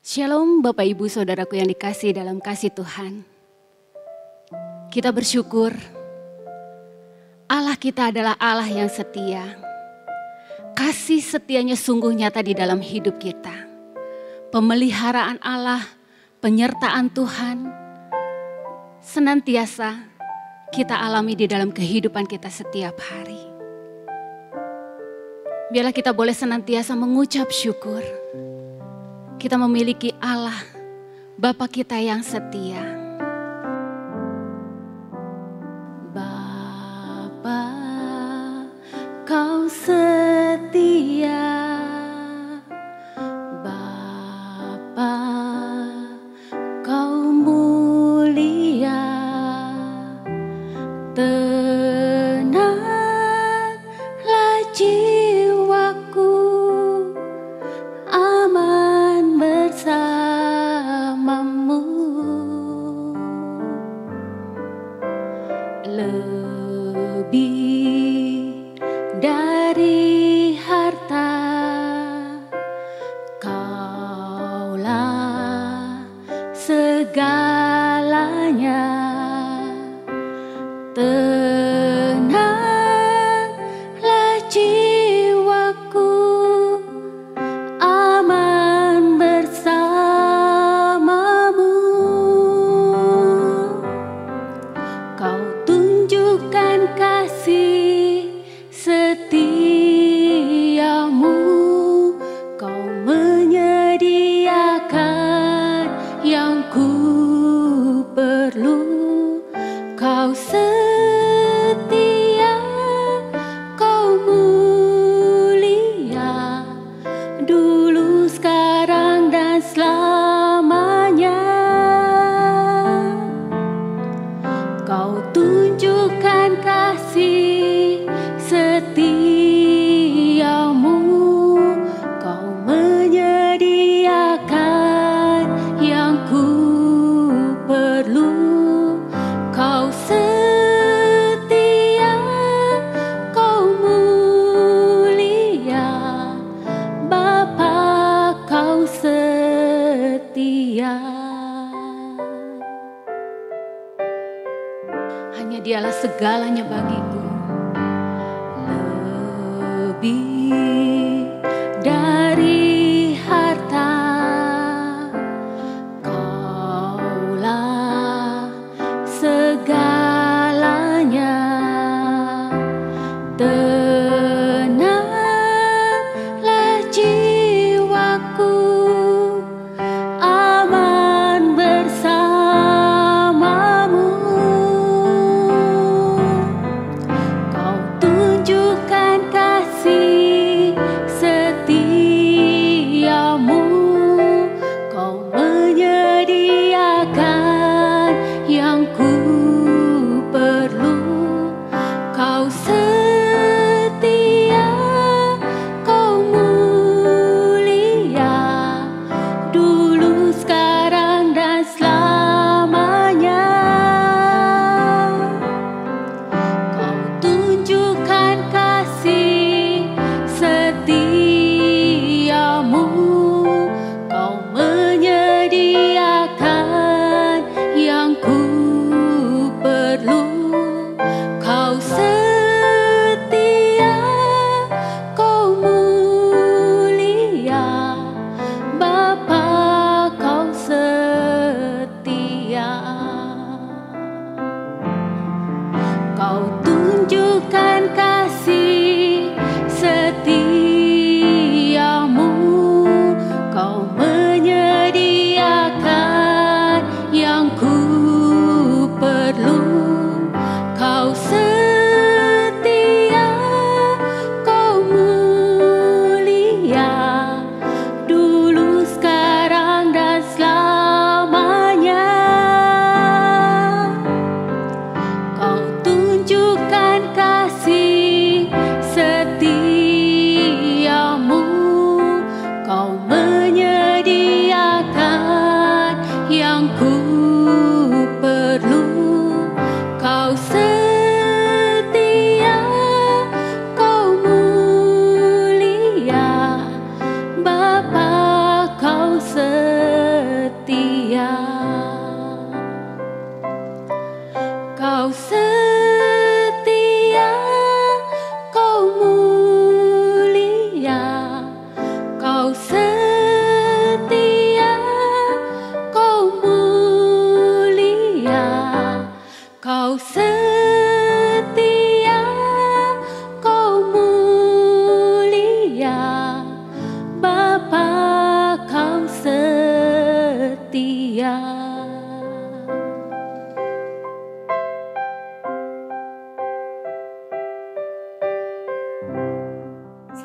Shalom Bapak Ibu Saudaraku yang dikasihi dalam kasih Tuhan. Kita bersyukur Allah kita adalah Allah yang setia. Kasih setianya sungguh nyata di dalam hidup kita. Pemeliharaan Allah, penyertaan Tuhan senantiasa kita alami di dalam kehidupan kita setiap hari. Biarlah kita boleh senantiasa mengucap syukur. Kita memiliki Allah, Bapa kita yang setia. Bapa, Kau setia. Bapa, Kau mulia. Tenanglah jiwaku, aman bersamamu. Lebih dari harta, Kaulah segalanya. Tenanglah jiwaku, aman bersamamu. Kau tunjukkan kasih setiamu. Kau menyediakan yang ku perlu. Kau setia, Kau mulia, dulu, sekarang, dan selamanya. Kau tunjukkan kasih setiamu. Kau menyediakan yang ku perlu. Kau setia, Kau mulia, Bapa, Kau setia. Hanya Dialah segalanya bagiku. Lebih dari harta, Kaulah segalanya. Tenanglah jiwaku, aman bersamamu. Kau tunjukkan kasih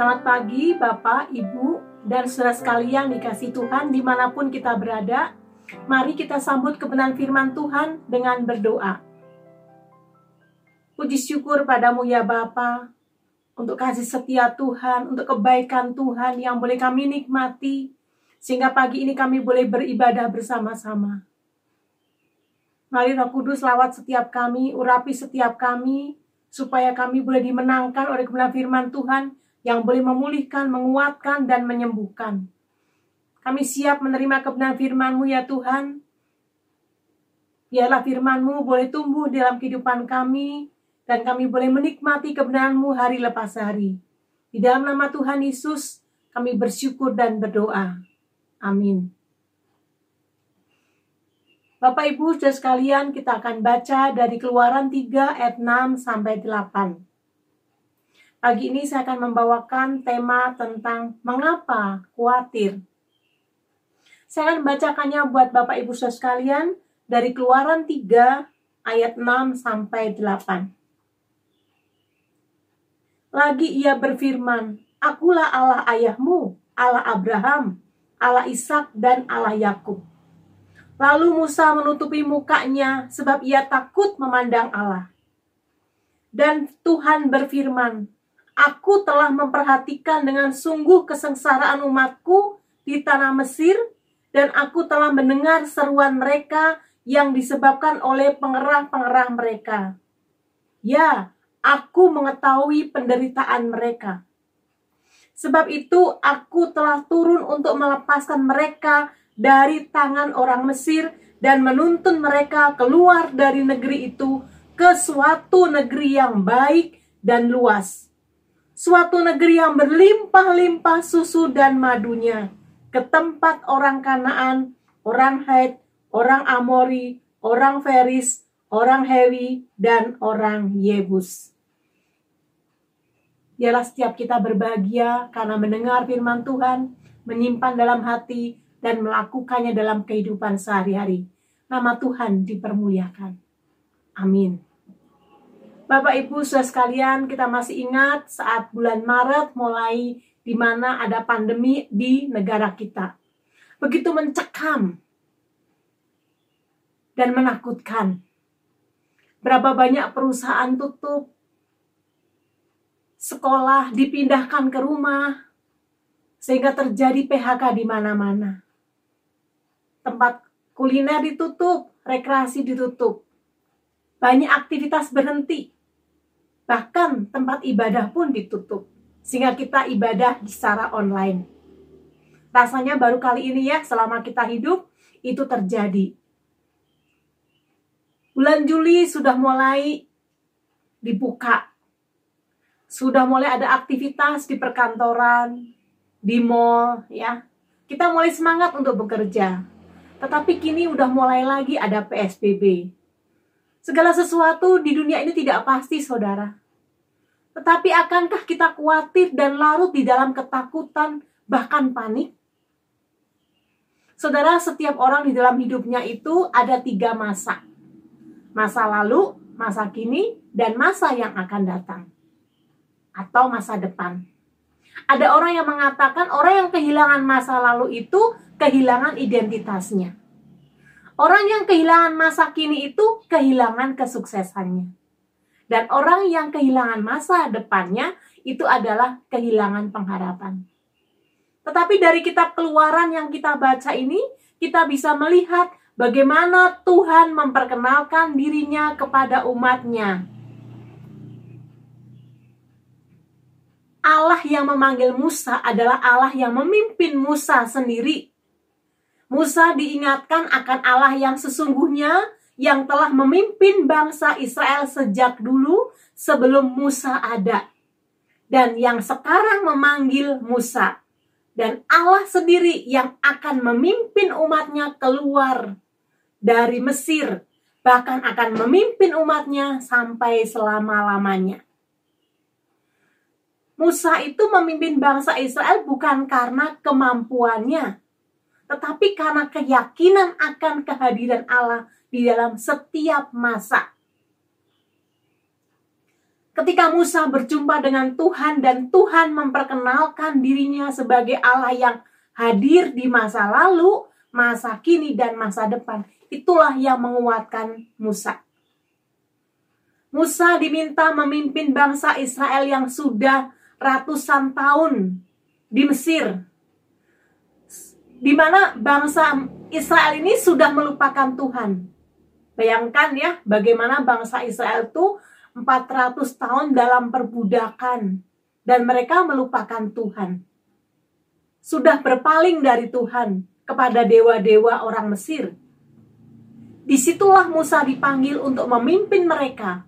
Selamat pagi Bapak, Ibu, dan saudara sekalian dikasih Tuhan dimanapun kita berada. Mari kita sambut kebenaran firman Tuhan dengan berdoa. Puji syukur padamu ya Bapa, untuk kasih setia Tuhan, untuk kebaikan Tuhan yang boleh kami nikmati, sehingga pagi ini kami boleh beribadah bersama-sama. Mari Roh Kudus lawat setiap kami, urapi setiap kami, supaya kami boleh dimenangkan oleh kebenaran firman Tuhan yang boleh memulihkan, menguatkan, dan menyembuhkan. Kami siap menerima kebenaran firman-Mu ya Tuhan. Biarlah firman-Mu boleh tumbuh dalam kehidupan kami, dan kami boleh menikmati kebenaran-Mu hari lepas hari. Di dalam nama Tuhan Yesus, kami bersyukur dan berdoa. Amin. Bapak Ibu saudara sekalian, kita akan baca dari Keluaran 3 ayat 6 sampai 8. Pagi ini saya akan membawakan tema tentang mengapa khawatir. Saya akan membacakannya buat Bapak Ibu saudara sekalian dari Keluaran 3 ayat 6 sampai 8. Lagi ia berfirman, "Akulah Allah ayahmu, Allah Abraham, Allah Ishak dan Allah Yakub." Lalu Musa menutupi mukanya sebab ia takut memandang Allah. Dan Tuhan berfirman, "Aku telah memperhatikan dengan sungguh kesengsaraan umatku di tanah Mesir, dan aku telah mendengar seruan mereka yang disebabkan oleh pengerah-pengerah mereka. Ya, aku mengetahui penderitaan mereka. Sebab itu aku telah turun untuk melepaskan mereka dari tangan orang Mesir dan menuntun mereka keluar dari negeri itu ke suatu negeri yang baik dan luas. Suatu negeri yang berlimpah-limpah susu dan madunya, ke tempat orang Kanaan, orang Het, orang Amori, orang Feris, orang Hewi, dan orang Yebus." Biarlah setiap kita berbahagia karena mendengar firman Tuhan, menyimpan dalam hati, dan melakukannya dalam kehidupan sehari-hari. Nama Tuhan dipermuliakan. Amin. Bapak Ibu saudara sekalian, kita masih ingat saat bulan Maret mulai di mana ada pandemi di negara kita. Begitu mencekam dan menakutkan. Berapa banyak perusahaan tutup, sekolah dipindahkan ke rumah, sehingga terjadi PHK di mana-mana. Tempat kuliner ditutup, rekreasi ditutup. Banyak aktivitas berhenti. Bahkan tempat ibadah pun ditutup. Sehingga kita ibadah secara online. Rasanya baru kali ini ya, selama kita hidup, itu terjadi. Bulan Juli sudah mulai dibuka. Sudah mulai ada aktivitas di perkantoran, di mall, ya. Kita mulai semangat untuk bekerja. Tetapi kini udah mulai lagi ada PSBB. Segala sesuatu di dunia ini tidak pasti, saudara. Tetapi akankah kita khawatir dan larut di dalam ketakutan, bahkan panik? Saudara, setiap orang di dalam hidupnya itu ada 3 masa. Masa lalu, masa kini, dan masa yang akan datang. Atau masa depan. Ada orang yang mengatakan orang yang kehilangan masa lalu itu kehilangan identitasnya. Orang yang kehilangan masa kini itu kehilangan kesuksesannya. Dan orang yang kehilangan masa depannya itu adalah kehilangan pengharapan. Tetapi dari kitab Keluaran yang kita baca ini, kita bisa melihat bagaimana Tuhan memperkenalkan dirinya kepada umatnya. Allah yang memanggil Musa adalah Allah yang memimpin Musa sendiri. Musa diingatkan akan Allah yang sesungguhnya yang telah memimpin bangsa Israel sejak dulu sebelum Musa ada. Dan yang sekarang memanggil Musa. Dan Allah sendiri yang akan memimpin umatnya keluar dari Mesir. Bahkan akan memimpin umatnya sampai selama-lamanya. Musa itu memimpin bangsa Israel bukan karena kemampuannya, tetapi karena keyakinan akan kehadiran Allah di dalam setiap masa. Ketika Musa berjumpa dengan Tuhan dan Tuhan memperkenalkan dirinya sebagai Allah yang hadir di masa lalu, masa kini, dan masa depan, itulah yang menguatkan Musa. Musa diminta memimpin bangsa Israel yang sudah ratusan tahun di Mesir, di mana bangsa Israel ini sudah melupakan Tuhan. Bayangkan ya, bagaimana bangsa Israel itu 400 tahun dalam perbudakan dan mereka melupakan Tuhan. Sudah berpaling dari Tuhan kepada dewa-dewa orang Mesir. Disitulah Musa dipanggil untuk memimpin mereka.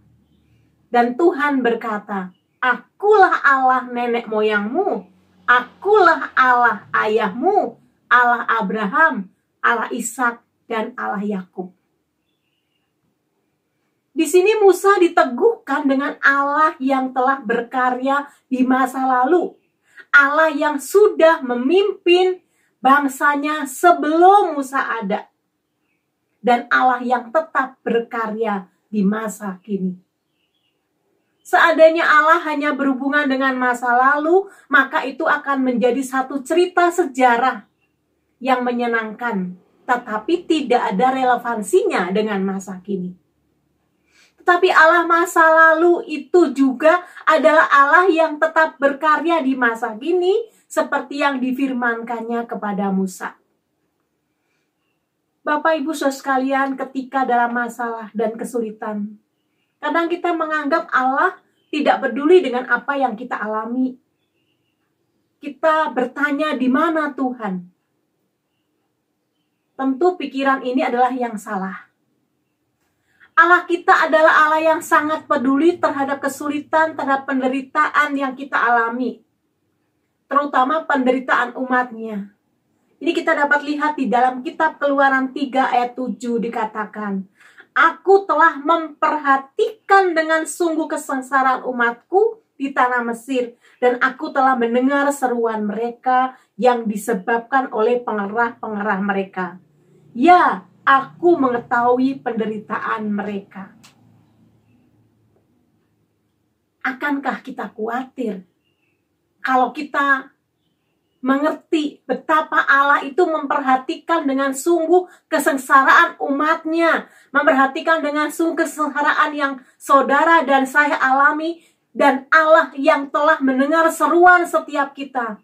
Dan Tuhan berkata, "Akulah Allah nenek moyangmu, akulah Allah ayahmu, Allah Abraham, Allah Ishak, dan Allah Yakub." Di sini Musa diteguhkan dengan Allah yang telah berkarya di masa lalu. Allah yang sudah memimpin bangsanya sebelum Musa ada. Dan Allah yang tetap berkarya di masa kini. Seandainya Allah hanya berhubungan dengan masa lalu, maka itu akan menjadi satu cerita sejarah yang menyenangkan, tetapi tidak ada relevansinya dengan masa kini. Tetapi Allah masa lalu itu juga adalah Allah yang tetap berkarya di masa kini, seperti yang difirmankannya kepada Musa. Bapak Ibu Saudara sekalian, ketika dalam masalah dan kesulitan, kadang kita menganggap Allah tidak peduli dengan apa yang kita alami. Kita bertanya, di mana Tuhan? Tentu pikiran ini adalah yang salah. Allah kita adalah Allah yang sangat peduli terhadap kesulitan, terhadap penderitaan yang kita alami. Terutama penderitaan umatnya. Ini kita dapat lihat di dalam kitab Keluaran 3 ayat 7 dikatakan, "Aku telah memperhatikan dengan sungguh kesengsaraan umatku di tanah Mesir, dan aku telah mendengar seruan mereka yang disebabkan oleh pengerah-pengerah mereka. Ya, aku mengetahui penderitaan mereka." Akankah kita khawatir kalau kita mengerti betapa Allah itu memperhatikan dengan sungguh kesengsaraan umatnya, memperhatikan dengan sungguh kesengsaraan yang saudara dan saya alami, dan Allah yang telah mendengar seruan setiap kita.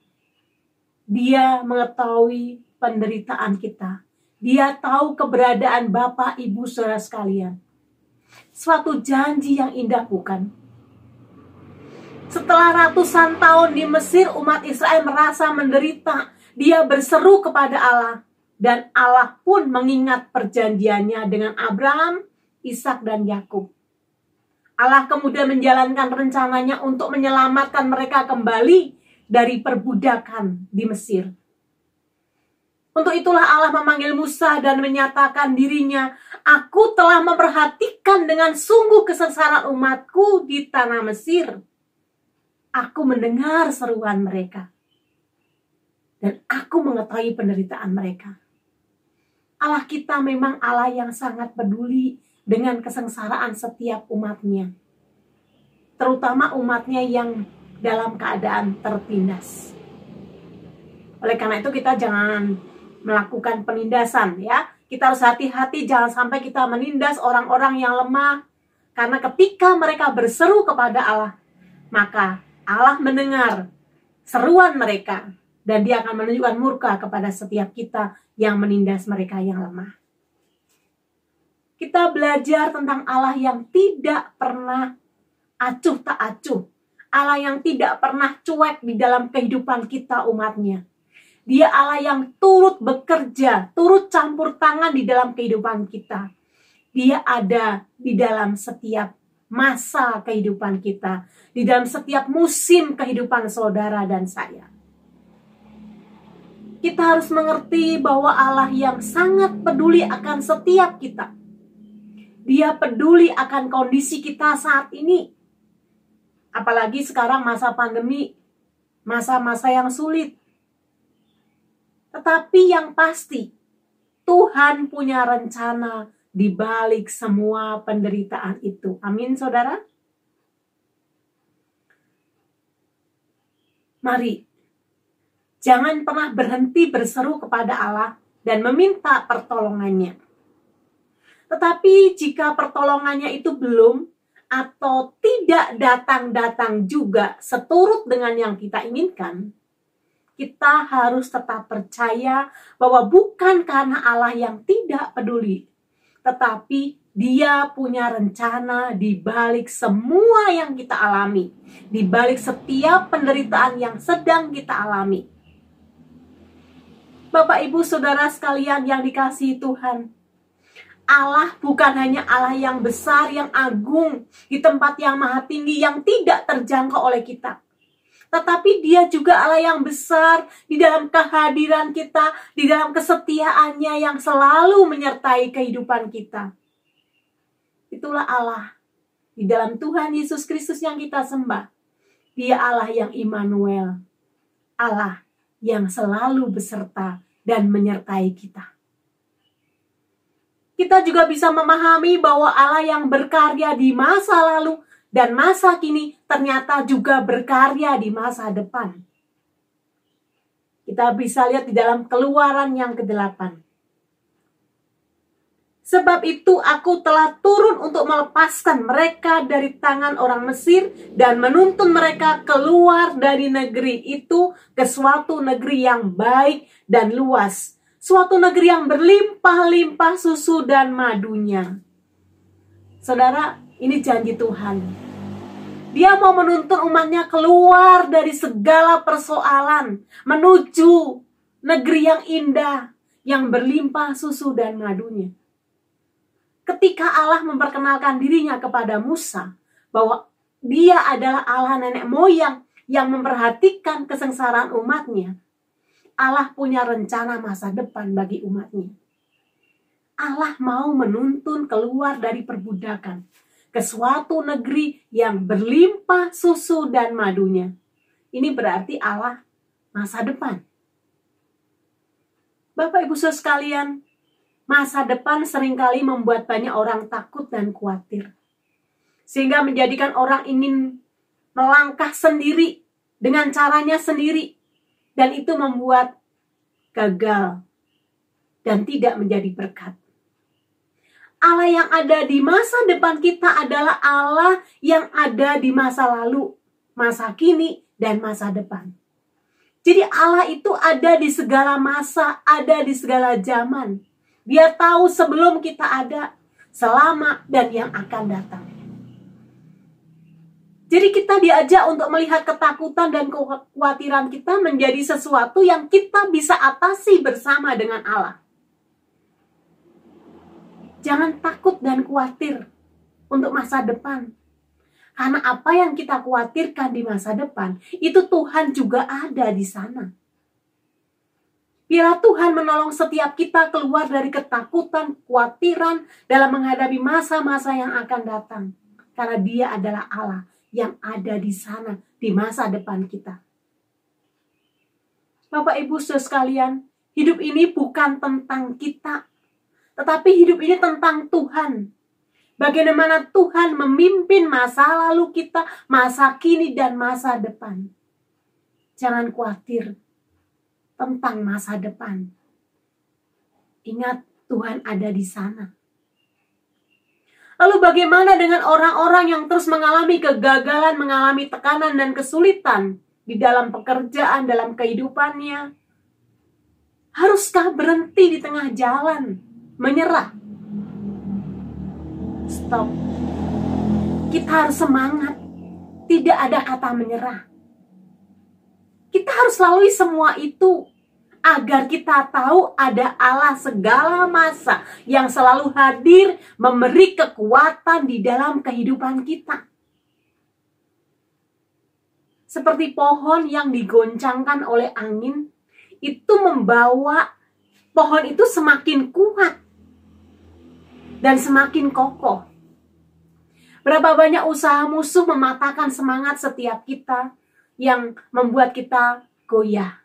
Dia mengetahui penderitaan kita. Dia tahu keberadaan Bapak, Ibu, Saudara sekalian. Suatu janji yang indah, bukan? Setelah ratusan tahun di Mesir, umat Israel merasa menderita. Dia berseru kepada Allah. Dan Allah pun mengingat perjanjiannya dengan Abraham, Ishak, dan Yakub. Allah kemudian menjalankan rencananya untuk menyelamatkan mereka kembali dari perbudakan di Mesir. Untuk itulah Allah memanggil Musa dan menyatakan dirinya, "Aku telah memperhatikan dengan sungguh kesengsaraan umatku di tanah Mesir. Aku mendengar seruan mereka, dan aku mengetahui penderitaan mereka." Allah kita memang Allah yang sangat peduli dengan kesengsaraan setiap umatnya, terutama umatnya yang dalam keadaan tertindas. Oleh karena itu kita jangan melakukan penindasan, ya. Kita harus hati-hati, jangan sampai kita menindas orang-orang yang lemah, karena ketika mereka berseru kepada Allah, maka Allah mendengar seruan mereka, dan Dia akan menunjukkan murka kepada setiap kita yang menindas mereka yang lemah. Kita belajar tentang Allah yang tidak pernah acuh tak acuh, Allah yang tidak pernah cuek di dalam kehidupan kita umatnya. Dia Allah yang turut bekerja, turut campur tangan di dalam kehidupan kita. Dia ada di dalam setiap masa kehidupan kita, di dalam setiap musim kehidupan saudara dan saya. Kita harus mengerti bahwa Allah yang sangat peduli akan setiap kita. Dia peduli akan kondisi kita saat ini. Apalagi sekarang masa pandemi, masa-masa yang sulit. Tetapi yang pasti, Tuhan punya rencana di balik semua penderitaan itu. Amin, saudara. Mari, jangan pernah berhenti berseru kepada Allah dan meminta pertolongannya. Tetapi jika pertolongannya itu belum atau tidak datang-datang juga seturut dengan yang kita inginkan, kita harus tetap percaya bahwa bukan karena Allah yang tidak peduli, tetapi Dia punya rencana di balik semua yang kita alami, di balik setiap penderitaan yang sedang kita alami. Bapak, Ibu, Saudara sekalian yang dikasihi Tuhan, Allah bukan hanya Allah yang besar, yang agung, di tempat yang maha tinggi, yang tidak terjangkau oleh kita. Tetapi Dia juga Allah yang besar di dalam kehadiran kita, di dalam kesetiaannya yang selalu menyertai kehidupan kita. Itulah Allah di dalam Tuhan Yesus Kristus yang kita sembah. Dia Allah yang Immanuel, Allah yang selalu beserta dan menyertai kita. Kita juga bisa memahami bahwa Allah yang berkarya di masa lalu dan masa kini ternyata juga berkarya di masa depan. Kita bisa lihat di dalam Keluaran yang ke-8. Sebab itu aku telah turun untuk melepaskan mereka dari tangan orang Mesir dan menuntun mereka keluar dari negeri itu ke suatu negeri yang baik dan luas. Suatu negeri yang berlimpah-limpah susu dan madunya. Saudara, ini janji Tuhan. Dia mau menuntun umatnya keluar dari segala persoalan, menuju negeri yang indah, yang berlimpah susu dan madunya. Ketika Allah memperkenalkan dirinya kepada Musa, bahwa Dia adalah Allah nenek moyang yang memperhatikan kesengsaraan umatnya, Allah punya rencana masa depan bagi umatnya. Allah mau menuntun keluar dari perbudakan ke suatu negeri yang berlimpah susu dan madunya. Ini berarti Allah masa depan. Bapak Ibu Saudara sekalian, masa depan seringkali membuat banyak orang takut dan khawatir. Sehingga menjadikan orang ingin melangkah sendiri dengan caranya sendiri. Dan itu membuat gagal dan tidak menjadi berkat. Allah yang ada di masa depan kita adalah Allah yang ada di masa lalu, masa kini, dan masa depan. Jadi Allah itu ada di segala masa, ada di segala zaman. Dia tahu sebelum kita ada, selama, dan yang akan datang. Jadi kita diajak untuk melihat ketakutan dan kekhawatiran kita menjadi sesuatu yang kita bisa atasi bersama dengan Allah. Jangan takut dan khawatir untuk masa depan. Karena apa yang kita khawatirkan di masa depan, itu Tuhan juga ada di sana. Biarlah Tuhan menolong setiap kita keluar dari ketakutan, kekhawatiran dalam menghadapi masa-masa yang akan datang. Karena Dia adalah Allah yang ada di sana, di masa depan kita. Bapak Ibu Saudara sekalian, hidup ini bukan tentang kita, tetapi hidup ini tentang Tuhan. Bagaimana Tuhan memimpin masa lalu kita, masa kini dan masa depan. Jangan khawatir tentang masa depan. Ingat, Tuhan ada di sana. Lalu bagaimana dengan orang-orang yang terus mengalami kegagalan, mengalami tekanan dan kesulitan di dalam pekerjaan, dalam kehidupannya? Haruskah berhenti di tengah jalan, menyerah? Stop. Kita harus semangat. Tidak ada kata menyerah. Kita harus lalui semua itu agar kita tahu ada Allah segala masa yang selalu hadir memberi kekuatan di dalam kehidupan kita. Seperti pohon yang digoncangkan oleh angin, itu membawa pohon itu semakin kuat dan semakin kokoh. Berapa banyak usaha musuh mematahkan semangat setiap kita yang membuat kita goyah.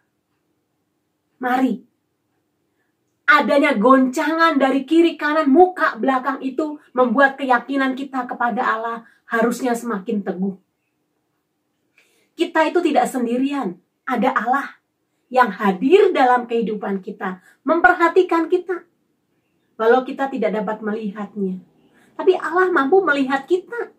Mari, adanya goncangan dari kiri, kanan, muka, belakang itu membuat keyakinan kita kepada Allah harusnya semakin teguh. Kita itu tidak sendirian. ada Allah yang hadir dalam kehidupan kita, memperhatikan kita. Walau kita tidak dapat melihatnya, tapi Allah mampu melihat kita.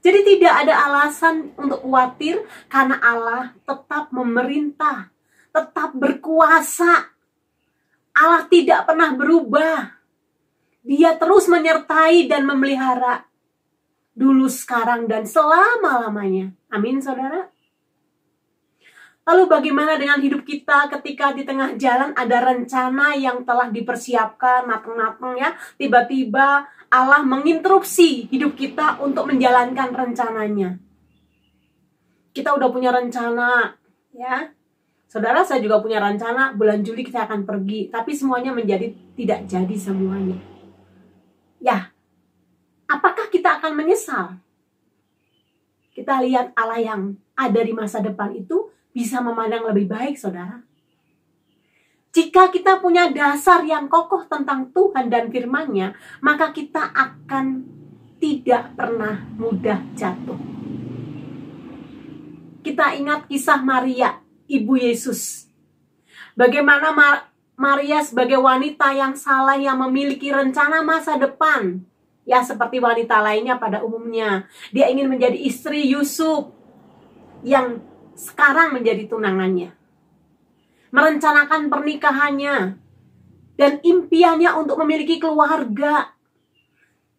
Jadi tidak ada alasan untuk khawatir karena Allah tetap memerintah, tetap berkuasa. Allah tidak pernah berubah. Dia terus menyertai dan memelihara. Dulu, sekarang, dan selama-lamanya. Amin, saudara. Lalu bagaimana dengan hidup kita ketika di tengah jalan ada rencana yang telah dipersiapkan matang-matang ya. Tiba-tiba Allah menginterupsi hidup kita untuk menjalankan rencananya. Kita udah punya rencana ya. Saudara, saya juga punya rencana bulan Juli kita akan pergi. Tapi semuanya menjadi tidak jadi semuanya. Ya, apakah kita akan menyesal? Kita lihat Allah yang ada di masa depan itu bisa memandang lebih baik, saudara. Jika kita punya dasar yang kokoh tentang Tuhan dan firman-Nya, maka kita akan tidak pernah mudah jatuh. Kita ingat kisah Maria, ibu Yesus. Bagaimana Maria sebagai wanita yang saleh yang memiliki rencana masa depan. Ya, seperti wanita lainnya pada umumnya. Dia ingin menjadi istri Yusuf yang sekarang menjadi tunangannya. Merencanakan pernikahannya dan impiannya untuk memiliki keluarga.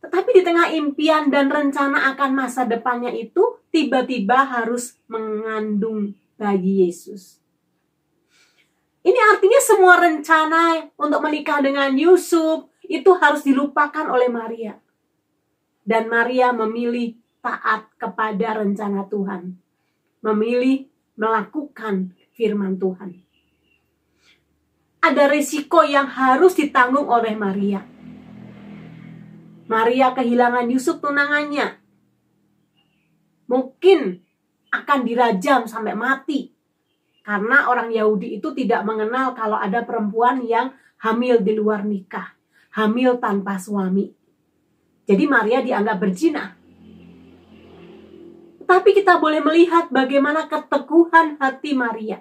Tetapi di tengah impian dan rencana akan masa depannya itu, tiba-tiba harus mengandung bayi Yesus. Ini artinya semua rencana untuk menikah dengan Yusuf itu harus dilupakan oleh Maria. Dan Maria memilih taat kepada rencana Tuhan. Memilih melakukan firman Tuhan. Ada risiko yang harus ditanggung oleh Maria. Maria kehilangan Yusuf tunangannya. Mungkin akan dirajam sampai mati. Karena orang Yahudi itu tidak mengenal kalau ada perempuan yang hamil di luar nikah. Hamil tanpa suami. Jadi Maria dianggap berzina. Tapi kita boleh melihat bagaimana keteguhan hati Maria.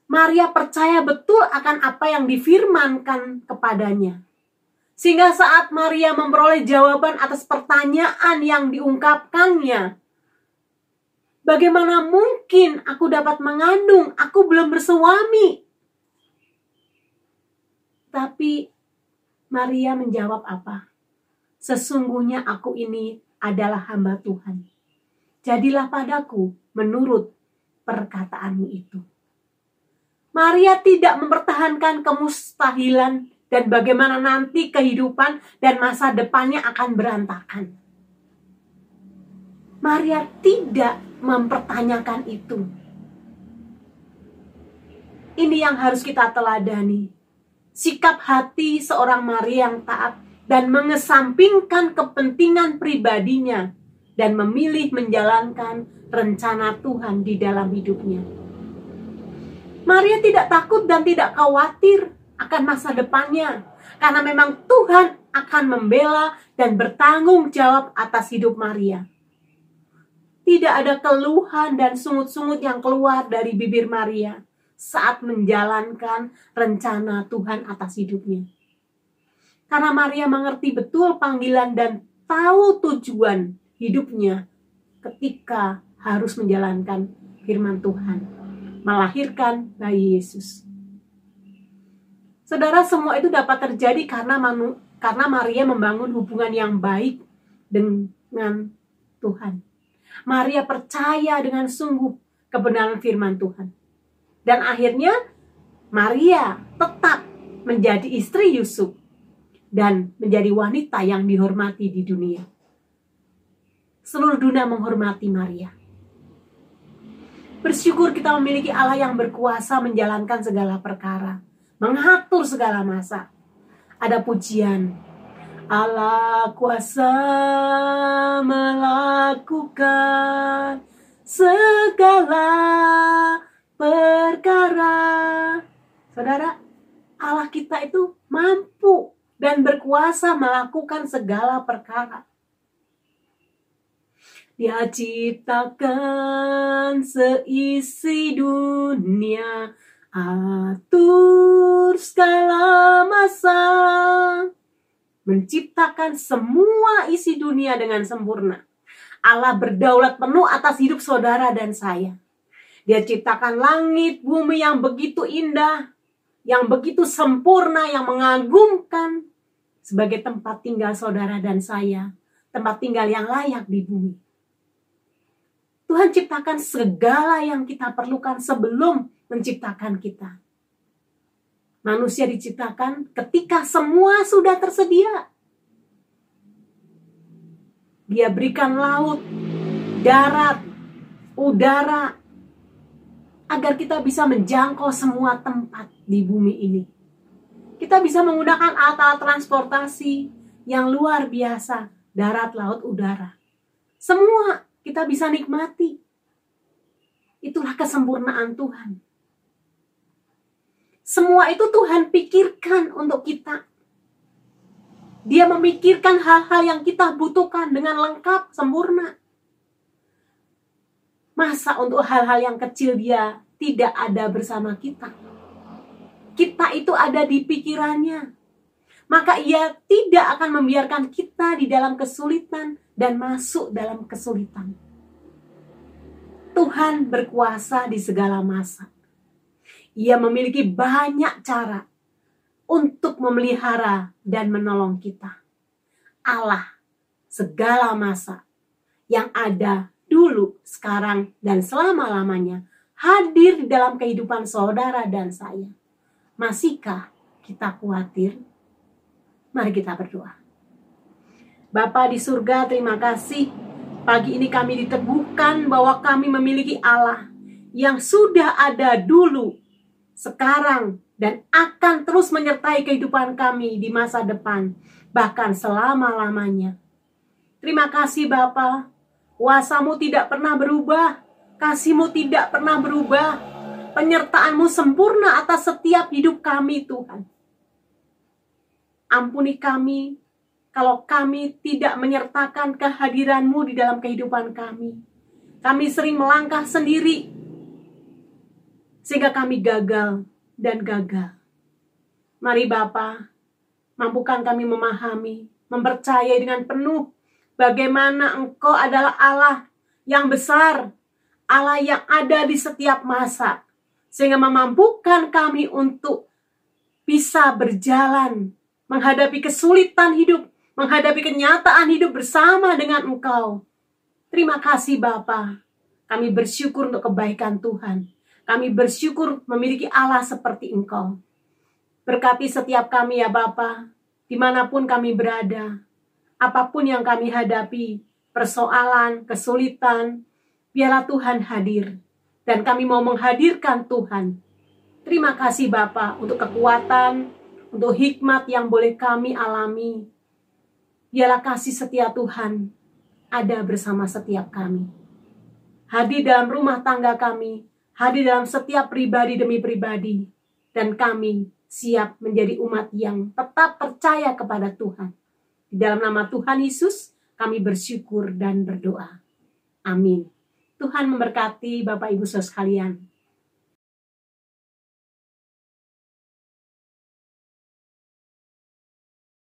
Maria percaya betul akan apa yang difirmankan kepadanya. Sehingga saat Maria memperoleh jawaban atas pertanyaan yang diungkapkannya, bagaimana mungkin aku dapat mengandung? Aku belum bersuami. Tapi Maria menjawab apa? Sesungguhnya aku ini adalah hamba Tuhan. Jadilah padaku menurut perkataanmu itu. Maria tidak mempertahankan kemustahilan dan bagaimana nanti kehidupan dan masa depannya akan berantakan. Maria tidak mempertanyakan itu. Ini yang harus kita teladani. Sikap hati seorang Maria yang taat dan mengesampingkan kepentingan pribadinya dan memilih menjalankan rencana Tuhan di dalam hidupnya. Maria tidak takut dan tidak khawatir akan masa depannya, karena memang Tuhan akan membela dan bertanggung jawab atas hidup Maria. Tidak ada keluhan dan sungut-sungut yang keluar dari bibir Maria saat menjalankan rencana Tuhan atas hidupnya. Karena Maria mengerti betul panggilan dan tahu tujuan hidupnya ketika harus menjalankan firman Tuhan, melahirkan bayi Yesus. Saudara, semua itu dapat terjadi karena Maria membangun hubungan yang baik dengan Tuhan. Maria percaya dengan sungguh kebenaran firman Tuhan. Dan akhirnya Maria tetap menjadi istri Yusuf dan menjadi wanita yang dihormati di dunia. Seluruh dunia menghormati Maria. Bersyukur kita memiliki Allah yang berkuasa menjalankan segala perkara, mengatur segala masa. Ada pujian, Allah kuasa melakukan segala perkara. Saudara, Allah kita itu mampu dan berkuasa melakukan segala perkara. Dia ciptakan seisi dunia, atur segala masa, menciptakan semua isi dunia dengan sempurna. Allah berdaulat penuh atas hidup saudara dan saya. Dia ciptakan langit, bumi yang begitu indah, yang begitu sempurna, yang mengagumkan sebagai tempat tinggal saudara dan saya, tempat tinggal yang layak di bumi. Tuhan ciptakan segala yang kita perlukan sebelum menciptakan kita. Manusia diciptakan ketika semua sudah tersedia. Dia berikan laut, darat, udara, agar kita bisa menjangkau semua tempat di bumi ini. Kita bisa menggunakan alat-alat transportasi yang luar biasa, darat, laut, udara. Semua kita bisa nikmati. Itulah kesempurnaan Tuhan. Semua itu Tuhan pikirkan untuk kita. Dia memikirkan hal-hal yang kita butuhkan dengan lengkap, sempurna. Masa untuk hal-hal yang kecil Dia tidak ada bersama kita? Kita itu ada di pikirannya. Maka Ia tidak akan membiarkan kita di dalam kesulitan dan masuk dalam kesulitan. Tuhan berkuasa di segala masa. Ia memiliki banyak cara untuk memelihara dan menolong kita. Allah segala masa yang ada dulu, sekarang, dan selama-lamanya hadir di dalam kehidupan saudara dan saya. Masihkah kita khawatir? Mari kita berdoa. Bapa di surga, terima kasih. Pagi ini kami diteguhkan bahwa kami memiliki Allah yang sudah ada dulu, sekarang, dan akan terus menyertai kehidupan kami di masa depan, bahkan selama-lamanya. Terima kasih Bapa, kuasa-Mu tidak pernah berubah, kasih-Mu tidak pernah berubah, penyertaan-Mu sempurna atas setiap hidup kami Tuhan. Ampuni kami kalau kami tidak menyertakan kehadiran-Mu di dalam kehidupan kami. Kami sering melangkah sendiri, sehingga kami gagal dan gagal. Mari Bapa, mampukan kami memahami, mempercayai dengan penuh bagaimana Engkau adalah Allah yang besar, Allah yang ada di setiap masa, sehingga memampukan kami untuk bisa berjalan, menghadapi kesulitan hidup, menghadapi kenyataan hidup bersama dengan Engkau. Terima kasih Bapa, kami bersyukur untuk kebaikan Tuhan. Kami bersyukur memiliki Allah seperti Engkau. Berkati setiap kami ya Bapa, dimanapun kami berada, apapun yang kami hadapi, persoalan, kesulitan, biarlah Tuhan hadir. Dan kami mau menghadirkan Tuhan. Terima kasih Bapa untuk kekuatan, untuk hikmat yang boleh kami alami. Biarlah kasih setia Tuhan ada bersama setiap kami. Hadir dalam rumah tangga kami, hadir dalam setiap pribadi demi pribadi. Dan kami siap menjadi umat yang tetap percaya kepada Tuhan. Di dalam nama Tuhan Yesus, kami bersyukur dan berdoa. Amin. Tuhan memberkati Bapak Ibu Saudara sekalian.